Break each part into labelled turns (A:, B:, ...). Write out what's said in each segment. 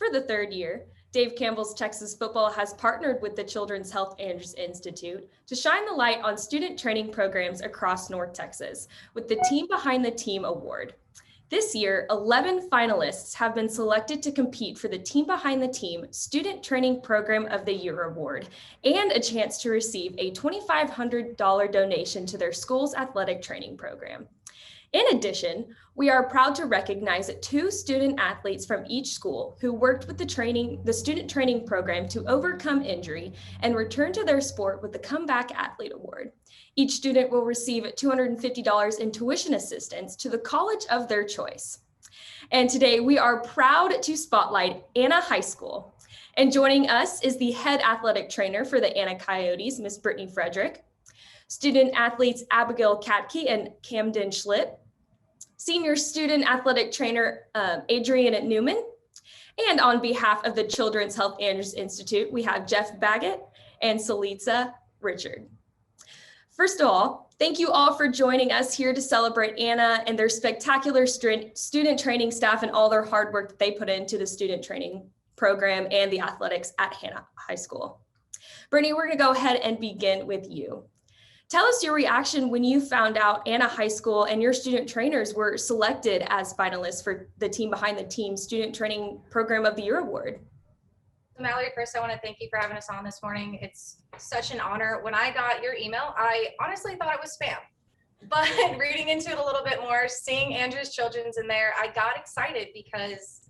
A: For the third year, Dave Campbell's Texas Football has partnered with the Children's Health Institute to shine the light on student training programs across North Texas with the Team Behind the Team Award. This year, 11 finalists have been selected to compete for the Team Behind the Team Student Training Program of the Year Award and a chance to receive a $2,500 donation to their school's athletic training program. In addition, we are proud to recognize 2 student athletes from each school who worked with the student training program to overcome injury and return to their sport with the Comeback Athlete Award. Each student will receive $250 in tuition assistance to the college of their choice. And today we are proud to spotlight Anna High School. And joining us is the head athletic trainer for the Anna Coyotes, Miss Brittany Frederick, student athletes Abigail Katke and Camden Schlicht, senior student athletic trainer Adrian Newman, and on behalf of the Children's Health Institute, we have Jeff Baggett and Salitza Richard. First of all, thank you all for joining us here to celebrate Anna and their spectacular student training staff and all their hard work that they put into the student training program and the athletics at Hannah High School. Brittany, we're gonna go ahead and begin with you. Tell us your reaction when you found out Anna High School and your student trainers were selected as finalists for the Team Behind the Team Student Training Program of the Year Award.
B: Mallory, first I want to thank you for having us on this morning. It's such an honor. When I got your email, I honestly thought it was spam. But reading into it a little bit more, seeing Andrew's Children's in there, I got excited because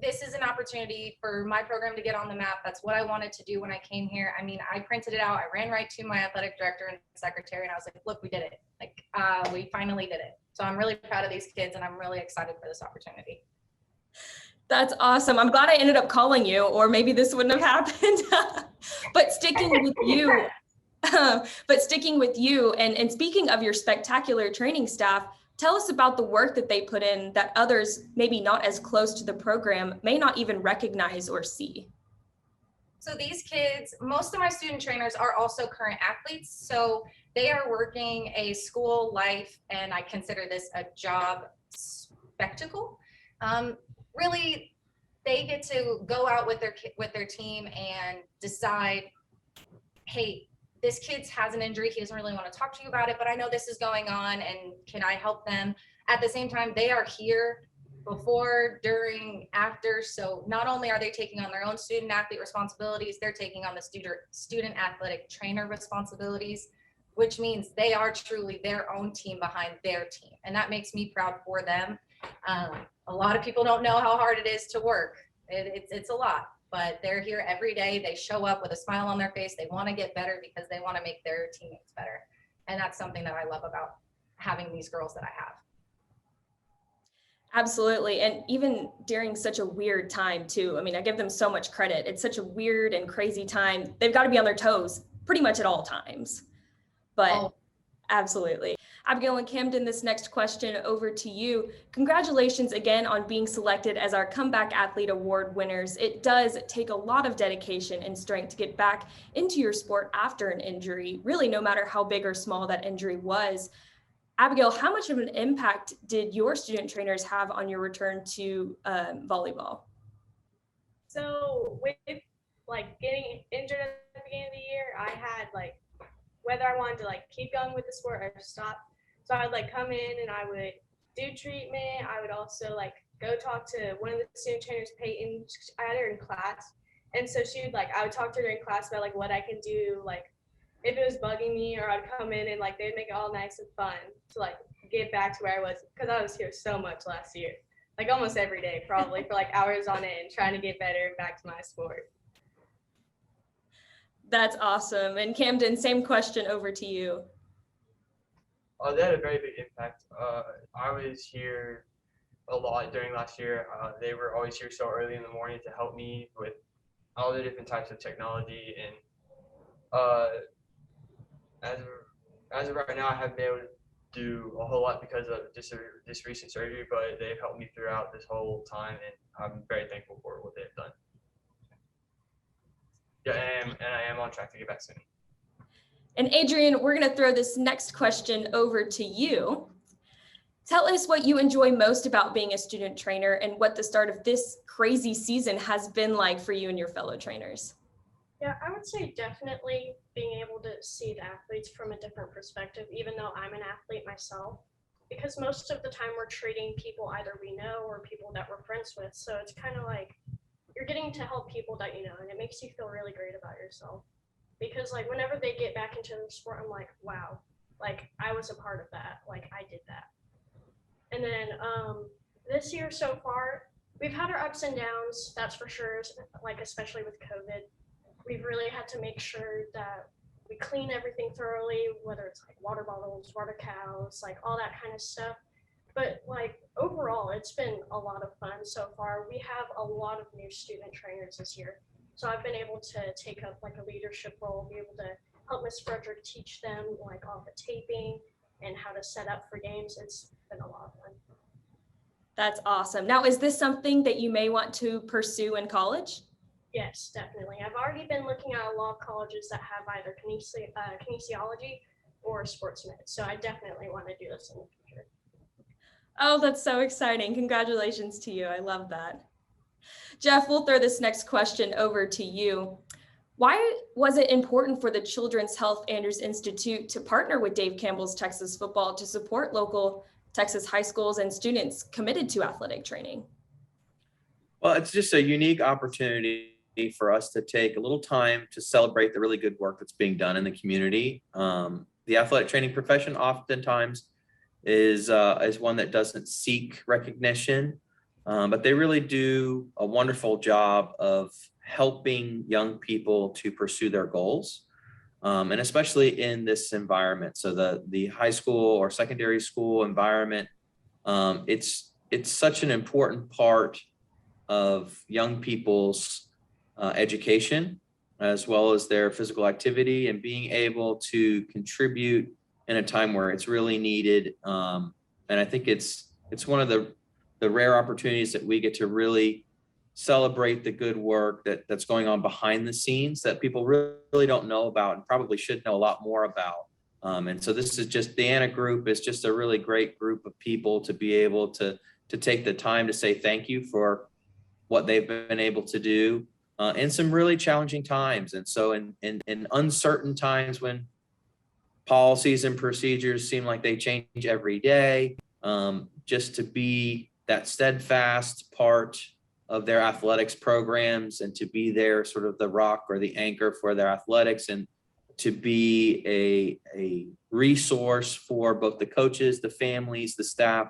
B: this is an opportunity for my program to get on the map. That's what I wanted to do when I came here. I mean, I printed it out. I ran right to my athletic director and secretary, and I was like, look, we did it. Like, we finally did it. So I'm really proud of these kids, and I'm really excited for this opportunity.
A: That's awesome. I'm glad I ended up calling you, or maybe this wouldn't have happened. But sticking with you, and speaking of your spectacular training staff, tell us about the work that they put in that others, maybe not as close to the program, may not even recognize or see.
B: So these kids, most of my student trainers are also current athletes. So they are working a school life, and I consider this a job spectacle. Really, they get to go out with their team and decide, hey, this kid has an injury. He doesn't really want to talk to you about it, but I know this is going on, and can I help them? At the same time, they are here before, during, after. So not only are they taking on their own student athlete responsibilities, they're taking on the student athletic trainer responsibilities, which means they are truly their own team behind their team. And that makes me proud for them. A lot of people don't know how hard it is to work. It's a lot. But they're here every day. They show up with a smile on their face. They want to get better because they want to make their teammates better. And that's something that I love about having these girls that I have.
A: Absolutely. And even during such a weird time too. I mean, I give them so much credit. It's such a weird and crazy time. They've got to be on their toes pretty much at all times. But absolutely. Abigail and Camden, this next question over to you. Congratulations again on being selected as our Comeback Athlete Award winners. It does take a lot of dedication and strength to get back into your sport after an injury, really no matter how big or small that injury was. Abigail, how much of an impact did your student trainers have on your return to volleyball?
C: So with getting injured at the beginning of the year, I had whether I wanted to keep going with the sport or stop. So I would come in and I would do treatment. I would also go talk to one of the student trainers, Peyton. I had her in class, and so she would I would talk to her in class about what I can do, if it was bugging me, or I'd come in and they'd make it all nice and fun to get back to where I was, because I was here so much last year, almost every day probably for hours on end, trying to get better and back to my sport.
A: That's awesome. And Camden, same question over to you.
D: They had a very big impact. I was here a lot during last year. They were always here so early in the morning to help me with all the different types of technology. And as of right now, I haven't been able to do a whole lot because of this recent surgery, but they've helped me throughout this whole time, and I'm very thankful for what they've done. Yeah, and I am on track to get back soon.
A: And Adrian, we're going to throw this next question over to you. Tell us what you enjoy most about being a student trainer and what the start of this crazy season has been like for you and your fellow trainers.
C: Yeah, I would say definitely being able to see the athletes from a different perspective, even though I'm an athlete myself, because most of the time we're treating people either we know or people that we're friends with. So it's kind of like you're getting to help people that you know, and it makes you feel really great about yourself. Because like whenever they get back into the sport, I'm like, wow, like I was a part of that, like I did that. And then this year so far, we've had our ups and downs, that's for sure, like especially with COVID. We've really had to make sure that we clean everything thoroughly, whether it's like water bottles, water cows, like all that kind of stuff. But like overall, it's been a lot of fun so far. We have a lot of new student trainers this year. So I've been able to take up like a leadership role, be able to help Miss Frederick teach them like all the taping and how to set up for games. It's been a lot of fun.
A: That's awesome. Now, is this something that you may want to pursue in college?
C: Yes, definitely. I've already been looking at a lot of colleges that have either kinesiology or sports med. So I definitely want to do this in the future.
A: Oh, that's so exciting. Congratulations to you. I love that. Jeff, we'll throw this next question over to you. Why was it important for the Children's Health Andrews Institute to partner with Dave Campbell's Texas Football to support local Texas high schools and students committed to athletic training?
E: Well, it's just a unique opportunity for us to take a little time to celebrate the really good work that's being done in the community. The athletic training profession oftentimes is one that doesn't seek recognition, but they really do a wonderful job of helping young people to pursue their goals, and especially in this environment. So the high school or secondary school environment, it's such an important part of young people's education, as well as their physical activity, and being able to contribute in a time where it's really needed. And I think it's one of the rare opportunities that we get to really celebrate the good work that's going on behind the scenes that people really don't know about and probably should know a lot more about. And so this is just, the Anna group is just a really great group of people to be able to take the time to say thank you for what they've been able to do in some really challenging times. And so in uncertain times when policies and procedures seem like they change every day, just to be that steadfast part of their athletics programs and to be there sort of the rock or the anchor for their athletics, and to be a resource for both the coaches, the families, the staff,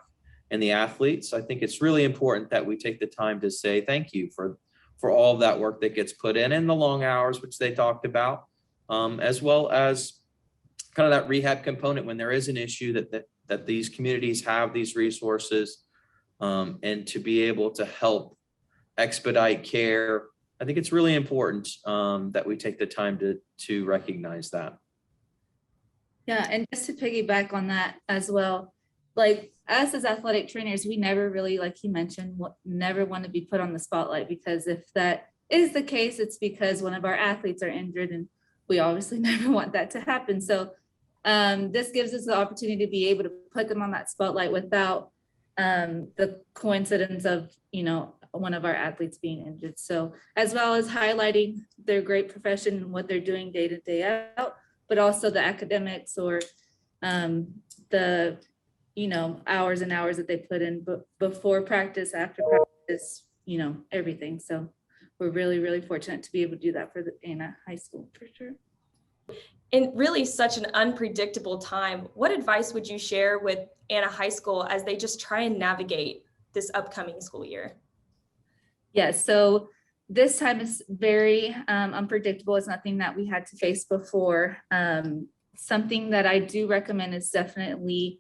E: and the athletes. I think it's really important that we take the time to say thank you for all of that work that gets put in, and the long hours, which they talked about, as well as kind of that rehab component when there is an issue that these communities have these resources, and to be able to help expedite care. I think it's really important that we take the time to recognize that.
F: Yeah, and just to piggyback on that as well, like us as athletic trainers, we never really, like you mentioned, never want to be put on the spotlight, because if that is the case, it's because one of our athletes are injured, and we obviously never want that to happen. So this gives us the opportunity to be able to put them on that spotlight without the coincidence of, one of our athletes being injured. So as well as highlighting their great profession and what they're doing day to day out, but also the academics or the hours and hours that they put in before practice, after practice, everything. So we're really, really fortunate to be able to do that for the Anna High School, for sure.
A: In really such an unpredictable time, what advice would you share with Anna High School as they just try and navigate this upcoming school year?
F: Yeah, so this time is very unpredictable. It's nothing that we had to face before. Something that I do recommend is definitely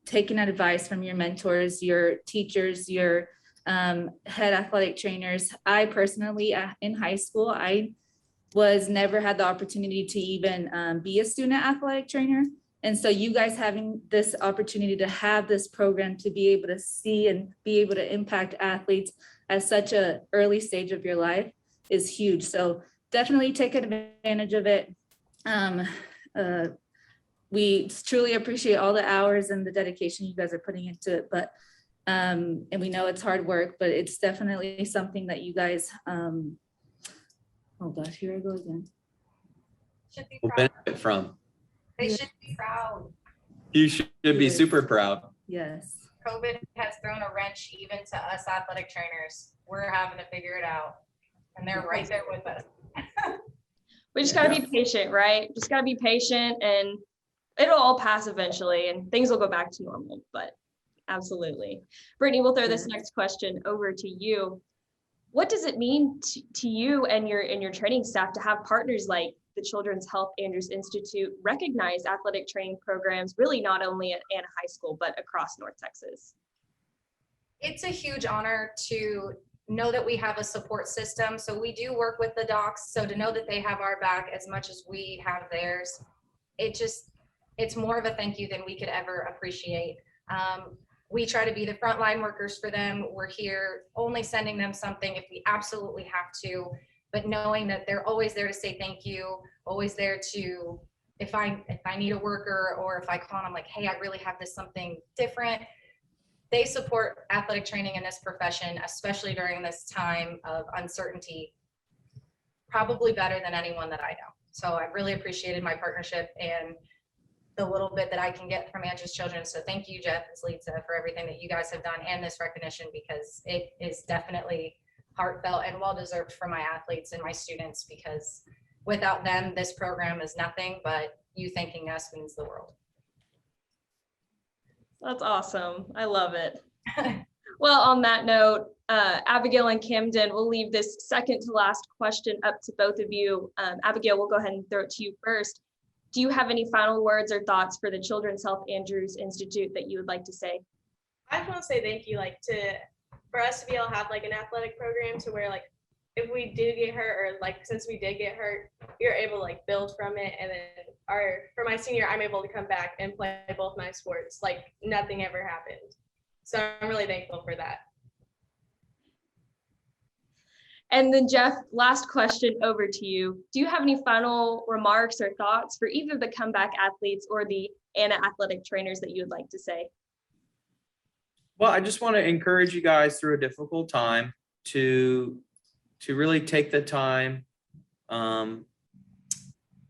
F: taking advice from your mentors, your teachers, your head athletic trainers. I personally, in high school, I never had the opportunity to even be a student athletic trainer. And so you guys having this opportunity to have this program to be able to see and be able to impact athletes at such an early stage of your life is huge. So definitely take advantage of it. we truly appreciate all the hours and the dedication you guys are putting into it, but and we know it's hard work, but it's definitely something that you guys, oh gosh, here I go again.
B: Should be
E: Will
B: proud.
E: benefit from.
B: They should be proud.
E: You should be
F: Yes.
E: super proud.
F: Yes.
B: COVID has thrown a wrench even to us athletic trainers. We're having to figure it out, and they're right there with us.
A: We just gotta be patient, right? Just gotta be patient, and it'll all pass eventually, and things will go back to normal, but absolutely. Brittany, we'll throw this next question over to you. What does it mean to you and your training staff to have partners like the Children's Health Andrews Institute recognize athletic training programs, really not only at Anna High School, but across North Texas?
B: It's a huge honor to know that we have a support system. So we do work with the docs. So to know that they have our back as much as we have theirs, it's more of a thank you than we could ever appreciate. We try to be the frontline workers for them. We're here only sending them something if we absolutely have to, but knowing that they're always there to say thank you, always there to, if I need a worker or if I call and I'm like, hey, I really have this something different. They support athletic training in this profession, especially during this time of uncertainty, probably better than anyone that I know. So I really appreciated my partnership and the little bit that I can get from Andrews Children. So thank you, Jeff and Lisa, for everything that you guys have done and this recognition, because it is definitely heartfelt and well-deserved for my athletes and my students, because without them, this program is nothing, but you thanking us means the world.
A: That's awesome. I love it. Well, on that note, Abigail and Camden, we'll leave this second to last question up to both of you. Abigail, we'll go ahead and throw it to you first. Do you have any final words or thoughts for the Children's Health Andrews Institute that you would like to say?
C: I just want to say thank you, for us to be able to have an athletic program to where if we did get hurt or since we did get hurt, we were able to build from it. And then for my senior, I'm able to come back and play both my sports like nothing ever happened. So I'm really thankful for that.
A: And then Jeff, last question over to you. Do you have any final remarks or thoughts for either the comeback athletes or the Anna athletic trainers that you would like to say?
E: Well, I just want to encourage you guys through a difficult time to really take the time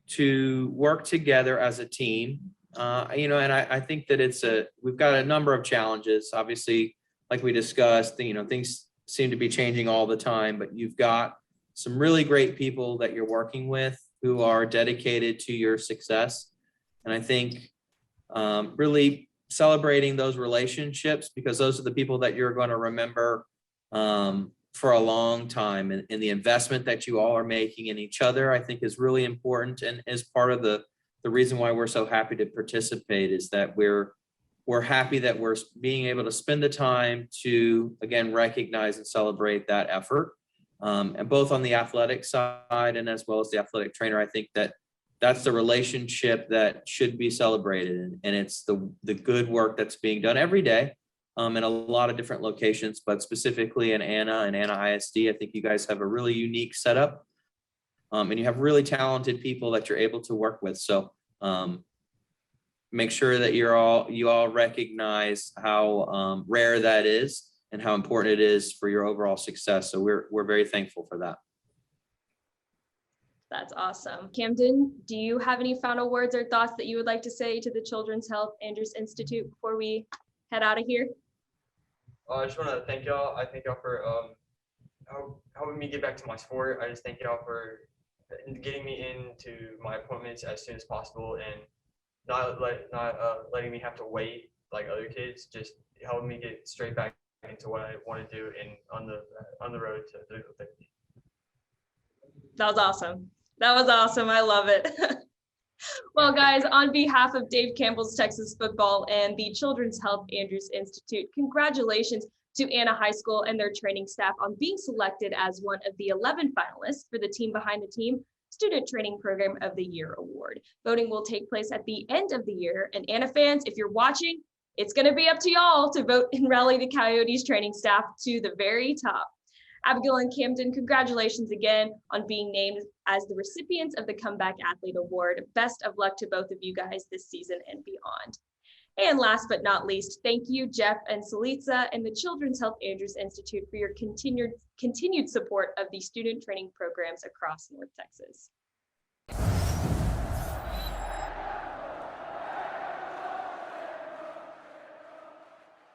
E: to work together as a team. And I think that we've got a number of challenges. Obviously, like we discussed, things seem to be changing all the time, but you've got some really great people that you're working with who are dedicated to your success. And I think really celebrating those relationships, because those are the people that you're going to remember for a long time. And the investment that you all are making in each other, I think, is really important, and is part of the reason why we're so happy to participate, is that we're happy that we're being able to spend the time to, again, recognize and celebrate that effort. And both on the athletic side and as well as the athletic trainer, I think that's the relationship that should be celebrated. And it's the good work that's being done every day in a lot of different locations, but specifically in Anna and Anna ISD. I think you guys have a really unique setup, and you have really talented people that you're able to work with. So make sure that you all recognize how rare that is and how important it is for your overall success. So we're very thankful for that.
A: That's awesome. Camden, do you have any final words or thoughts that you would like to say to the Children's Health Andrews Institute before we head out of here?
D: I just want to thank y'all. I thank y'all for helping me get back to my sport. I just thank y'all for getting me into my appointments as soon as possible, and not letting me have to wait like other kids. Just helping me get straight back into what I want to do and on the road to physical therapy.
A: That was awesome. That was awesome. I love it. Well, guys, on behalf of Dave Campbell's Texas Football and the Children's Health Andrews Institute, congratulations to Anna High School and their training staff on being selected as one of the 11 finalists for the Team Behind the Team Student Training Program of the Year Award. Voting will take place at the end of the year, and Anna fans, if you're watching, it's going to be up to y'all to vote and rally the Coyotes training staff to the very top. Abigail and Camden, congratulations again on being named as the recipients of the Comeback Athlete Award. Best of luck to both of you guys this season and beyond. And last but not least, thank you, Jeff and Salitza and the Children's Health Andrews Institute for your continued support of the student training programs across North Texas.